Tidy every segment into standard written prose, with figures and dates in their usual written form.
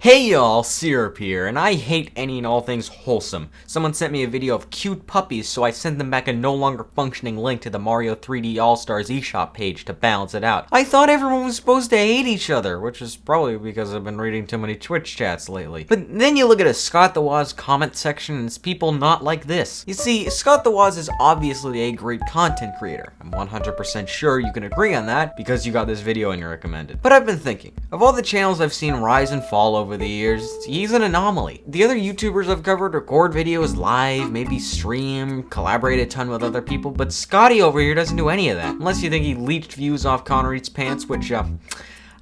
Hey y'all, Syrup here, and I hate any and all things wholesome. Someone sent me a video of cute puppies, so I sent them back a no longer functioning link to the Mario 3D All-Stars eShop page to balance it out. I thought everyone was supposed to hate each other, which is probably because I've been reading too many Twitch chats lately. But then you look at a Scott The Woz comment section and it's people not like this. You see, Scott The Woz is obviously a great content creator. I'm 100% sure you can agree on that because you got this video in your recommended. But I've been thinking, of all the channels I've seen rise and fall over the years, he's an anomaly. The other YouTubers I've covered record videos live, maybe stream, collaborate a ton with other people, but Scotty over here doesn't do any of that. Unless you think he leached views off Connor Eats Pants, which,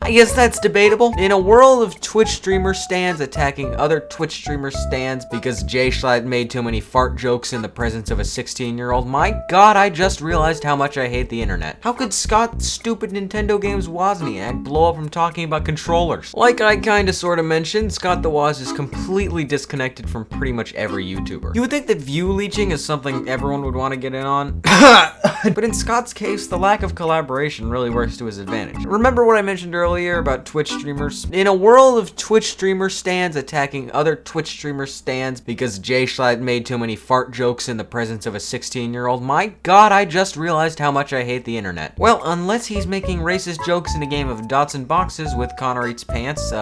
I guess that's debatable. In a world of Twitch streamer stans attacking other Twitch streamer stans because Jay Schlatt made too many fart jokes in the presence of a 16-year-old, my god, I just realized how much I hate the internet. How could Scott's stupid Nintendo Games Wozniak blow up from talking about controllers? Like I kinda sorta mentioned, Scott The Woz is completely disconnected from pretty much every YouTuber. You would think that view leeching is something everyone would want to get in on, but in Scott's case, the lack of collaboration really works to his advantage. Remember what I mentioned earlier about Twitch streamers? In a world of Twitch streamer stans attacking other Twitch streamer stans because Jay Schlatt made too many fart jokes in the presence of a 16-year-old, my god, I just realized how much I hate the internet. Well, unless he's making racist jokes in a game of dots and boxes with Connor Eats Pants,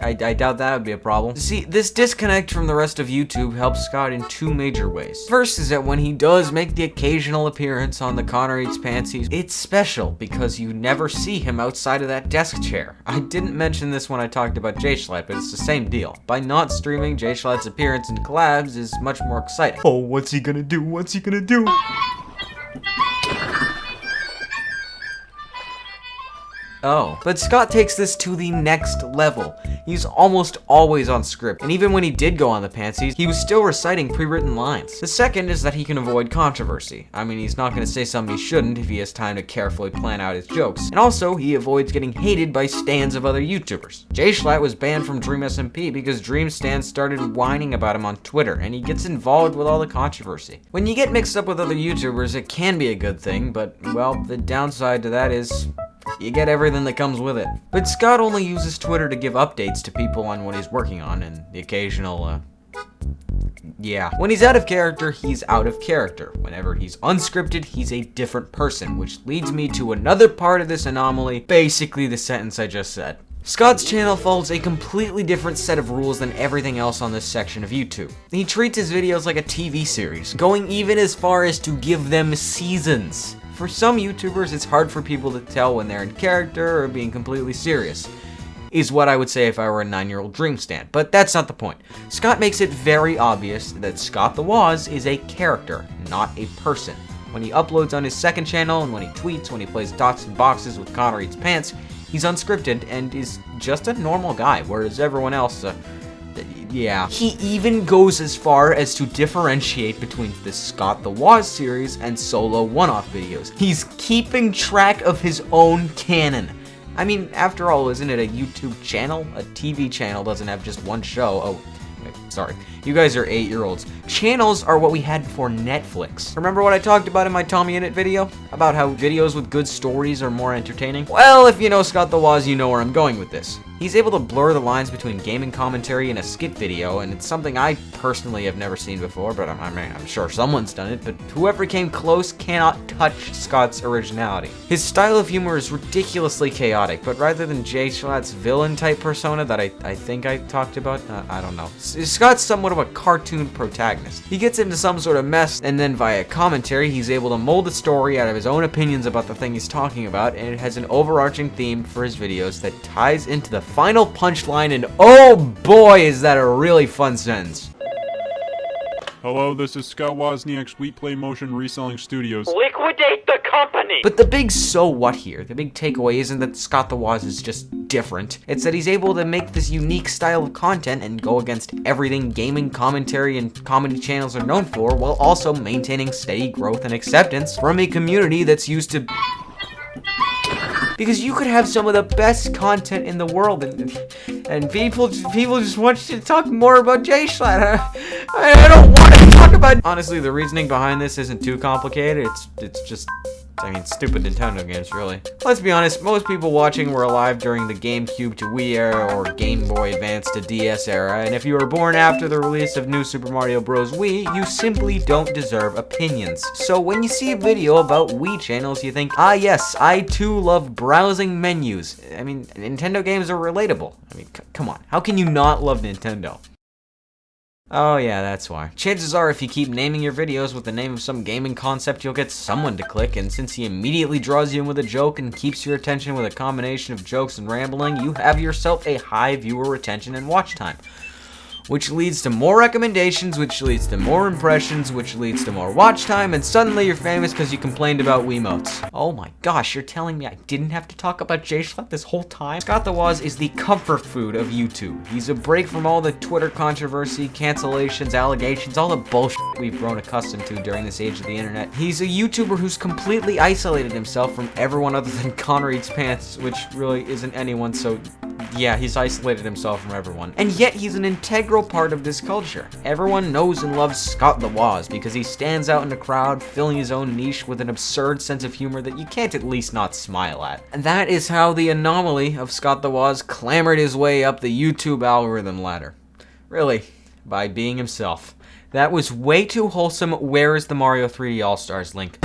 I doubt that would be a problem. See, this disconnect from the rest of YouTube helps Scott in two major ways. First is that when he does make the occasional appearance on the Connor Eats Pants, it's special because you never see him outside of that desk chair. I didn't mention this when I talked about Jay Schlatt, but it's the same deal. By not streaming, Jay Schlatt's appearance in collabs is much more exciting. Oh, what's he gonna do? What's he gonna do? Oh. But Scott takes this to the next level. He's almost always on script, and even when he did go on the pantsies, he was still reciting pre-written lines. The second is that he can avoid controversy. I mean, he's not gonna say something he shouldn't if he has time to carefully plan out his jokes. And also, he avoids getting hated by stans of other YouTubers. Jay Schlatt was banned from Dream SMP because Dream stans started whining about him on Twitter, and he gets involved with all the controversy. When you get mixed up with other YouTubers, it can be a good thing, but, well, the downside to that is you get everything that comes with it. But Scott only uses Twitter to give updates to people on what he's working on and the occasional, yeah. When he's out of character, he's out of character. Whenever he's unscripted, he's a different person, which leads me to another part of this anomaly, basically the sentence I just said. Scott's channel follows a completely different set of rules than everything else on this section of YouTube. He treats his videos like a TV series, going even as far as to give them seasons. For some YouTubers, it's hard for people to tell when they're in character or being completely serious, is what I would say if I were a 9-year-old Dream stan, but that's not the point. Scott makes it very obvious that Scott The Woz is a character, not a person. When he uploads on his second channel, and when he tweets, when he plays dots and boxes with Connor Eats Pants, he's unscripted and is just a normal guy, whereas everyone else, yeah. He even goes as far as to differentiate between the Scott The Woz series and solo one-off videos. He's keeping track of his own canon. I mean, after all, isn't it a YouTube channel? A TV channel doesn't have just one show. Oh, wait, sorry. You guys are 8-year-olds. Channels are what we had before Netflix. Remember what I talked about in my Tommy In It video? About how videos with good stories are more entertaining? Well, if you know Scott The Woz, you know where I'm going with this. He's able to blur the lines between gaming commentary and a skit video, and it's something I personally have never seen before, but I'm sure someone's done it, but whoever came close cannot touch Scott's originality. His style of humor is ridiculously chaotic, but rather than Jay Schlatt's villain-type persona that I think I talked about, I don't know. Scott's somewhat of a cartoon protagonist. He gets into some sort of mess, and then via commentary, he's able to mold a story out of his own opinions about the thing he's talking about, and it has an overarching theme for his videos that ties into the final punchline, and oh boy, is that a really fun sentence. Hello, this is Scott Wozniak's We Play Motion Reselling Studios. Liquidate the company! But the big so what here, the big takeaway isn't that Scott The Woz is just different. It's that he's able to make this unique style of content and go against everything gaming, commentary, and comedy channels are known for, while also maintaining steady growth and acceptance from a community that's used to... Because you could have some of the best content in the world, and people just want you to talk more about Jay Schlatt. I don't want to talk about. Honestly, the reasoning behind this isn't too complicated. It's just I mean, stupid Nintendo games, really. Let's be honest, most people watching were alive during the GameCube to Wii era or Game Boy Advance to DS era, and if you were born after the release of New Super Mario Bros. Wii, you simply don't deserve opinions. So when you see a video about Wii channels, you think, ah yes, I too love browsing menus. I mean, Nintendo games are relatable. I mean, come on, how can you not love Nintendo? Oh yeah, that's why. Chances are if you keep naming your videos with the name of some gaming concept, you'll get someone to click, and since he immediately draws you in with a joke and keeps your attention with a combination of jokes and rambling, you have yourself a high viewer retention and watch time. Which leads to more recommendations, which leads to more impressions, which leads to more watch time, and suddenly you're famous because you complained about Wiimotes. Oh my gosh, you're telling me I didn't have to talk about J-Schlatt this whole time? Scott The Woz is the comfort food of YouTube. He's a break from all the Twitter controversy, cancellations, allegations, all the bullshit we've grown accustomed to during this age of the internet. He's a YouTuber who's completely isolated himself from everyone other than Connor Eats Pants, which really isn't anyone, so yeah, he's isolated himself from everyone. And yet he's an integral part of this culture. Everyone knows and loves Scott The Woz because he stands out in the crowd, filling his own niche with an absurd sense of humor that you can't at least not smile at. And that is how the anomaly of Scott The Woz clambered his way up the YouTube algorithm ladder. Really, by being himself. That was way too wholesome. Where is the Mario 3D All-Stars link?